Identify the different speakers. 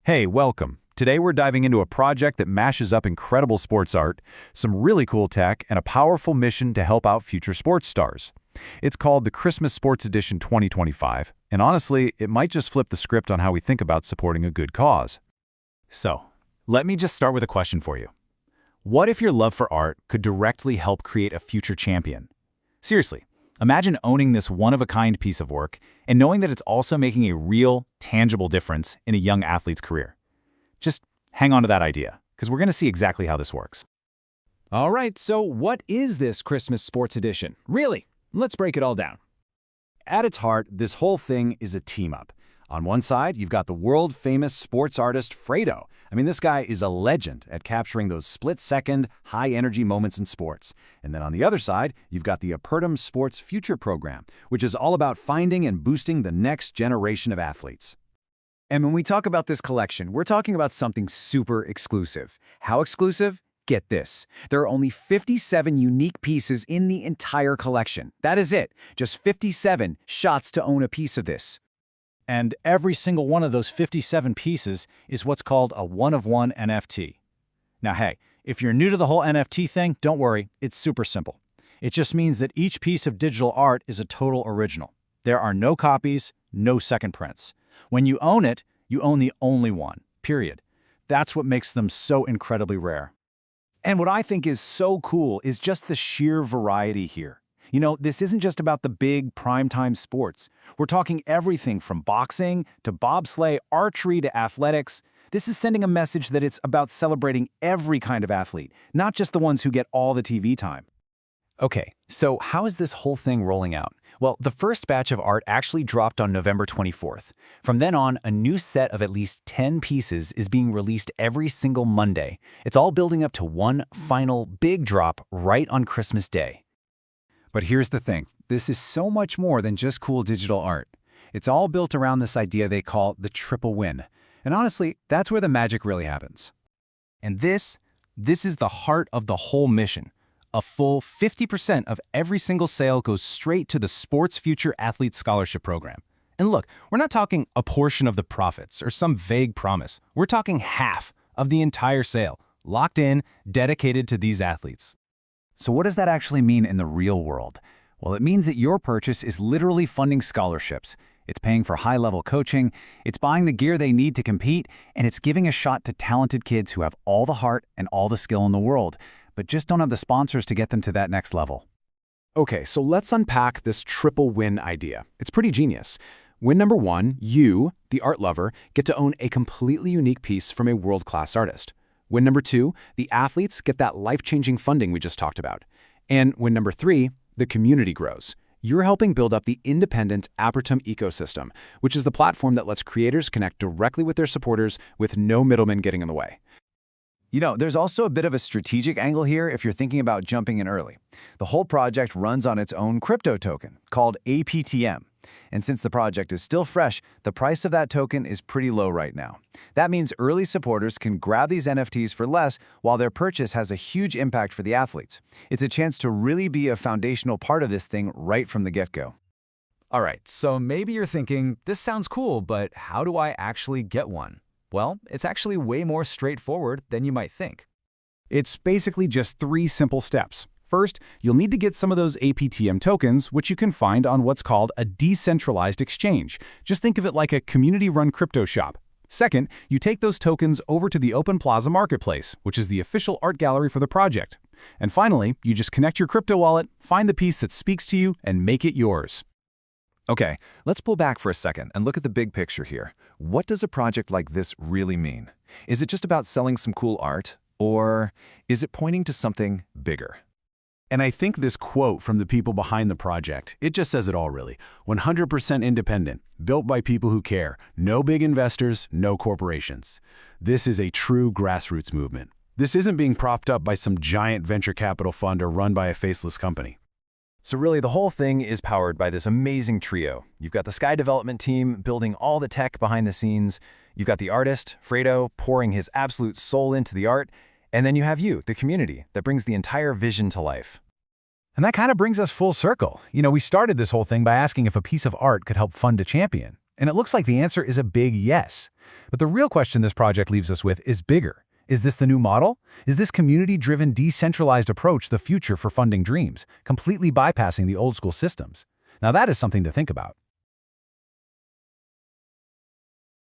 Speaker 1: Hey, welcome. Today we're diving into a project that mashes up incredible sports art, some really cool tech, and a powerful mission to help out future sports stars. It's called the Christmas Sports Edition 2025, and honestly, it might just flip the script on how we think about supporting a good cause. So, let me just start with a question for you. What if your love for art could directly help create a future champion? Seriously, imagine owning this one-of-a-kind piece of work and knowing that it's also making a real, tangible difference in a young athlete's career. Just hang on to that idea, because we're going to see exactly how this works.
Speaker 2: All right, so what is this Christmas Sports Edition? Really? Let's break it all down.
Speaker 1: At its heart, this whole thing is a team-up. On one side, you've got the world-famous sports artist Fredo. This guy is a legend at capturing those split-second, high-energy moments in sports. And then on the other side, you've got the Apertum SportsFuture program, which is all about finding and boosting the next generation of athletes.
Speaker 2: And when we talk about this collection, we're talking about something super exclusive. How exclusive? Get this. There are only 57 unique pieces in the entire collection. That is it. Just 57 shots to own a piece of this.
Speaker 3: And every single one of those 57 pieces is what's called a one-of-one NFT. Now, hey, if you're new to the whole NFT thing, don't worry, it's super simple. It just means that each piece of digital art is a total original. There are no copies, no second prints. When you own it, you own the only one, period. That's what makes them so incredibly rare.
Speaker 1: And what I think is so cool is just the sheer variety here. This isn't just about the big primetime sports. We're talking everything from boxing to bobsleigh, archery to athletics. This is sending a message that it's about celebrating every kind of athlete, not just the ones who get all the TV time. Okay, so how is this whole thing rolling out? Well, the first batch of art actually dropped on November 24th. From then on, a new set of at least 10 pieces is being released every single Monday. It's all building up to one final big drop right on Christmas Day. But here's the thing. This is so much more than just cool digital art. It's all built around this idea they call the triple win. And honestly, that's where the magic really happens. And this is the heart of the whole mission. A full 50% of every single sale goes straight to the SportsFuture Athlete Scholarship Program. And look, we're not talking a portion of the profits or some vague promise. We're talking half of the entire sale, locked in, dedicated to these athletes. So what does that actually mean in the real world? Well, it means that your purchase is literally funding scholarships. It's paying for high-level coaching, it's buying the gear they need to compete, and it's giving a shot to talented kids who have all the heart and all the skill in the world, but just don't have the sponsors to get them to that next level.
Speaker 2: Okay, so let's unpack this triple win idea. It's pretty genius. Win number one, you, the art lover, get to own a completely unique piece from a world-class artist. Win number two, the athletes get that life-changing funding we just talked about. And win number three, the community grows. You're helping build up the independent Apertum ecosystem, which is the platform that lets creators connect directly with their supporters with no middlemen getting in the way.
Speaker 1: There's also a bit of a strategic angle here if you're thinking about jumping in early. The whole project runs on its own crypto token, called APTM. And since the project is still fresh, the price of that token is pretty low right now. That means early supporters can grab these NFTs for less while their purchase has a huge impact for the athletes. It's a chance to really be a foundational part of this thing right from the get-go. All right, so maybe you're thinking, this sounds cool, but how do I actually get one? Well, it's actually way more straightforward than you might think. It's basically just 3 simple steps. First, you'll need to get some of those APTM tokens, which you can find on what's called a decentralized exchange. Just think of it like a community-run crypto shop. Second, you take those tokens over to the OpenPlaza Marketplace, which is the official art gallery for the project. And finally, you just connect your crypto wallet, find the piece that speaks to you, and make it yours. Okay, let's pull back for a second and look at the big picture here. What does a project like this really mean? Is it just about selling some cool art, or is it pointing to something bigger? And I think this quote from the people behind the project, it just says it all really. 100% independent, built by people who care. No big investors, no corporations. This is a true grassroots movement. This isn't being propped up by some giant venture capital fund or run by a faceless company. So really, the whole thing is powered by this amazing trio. You've got the Sky development team building all the tech behind the scenes. You've got the artist, Fredo, pouring his absolute soul into the art. And then you have you, the community, that brings the entire vision to life. And that kind of brings us full circle. We started this whole thing by asking if a piece of art could help fund a champion. And it looks like the answer is a big yes. But the real question this project leaves us with is bigger. Is this the new model? Is this community-driven, decentralized approach the future for funding dreams, completely bypassing the old-school systems? Now that is something to think about.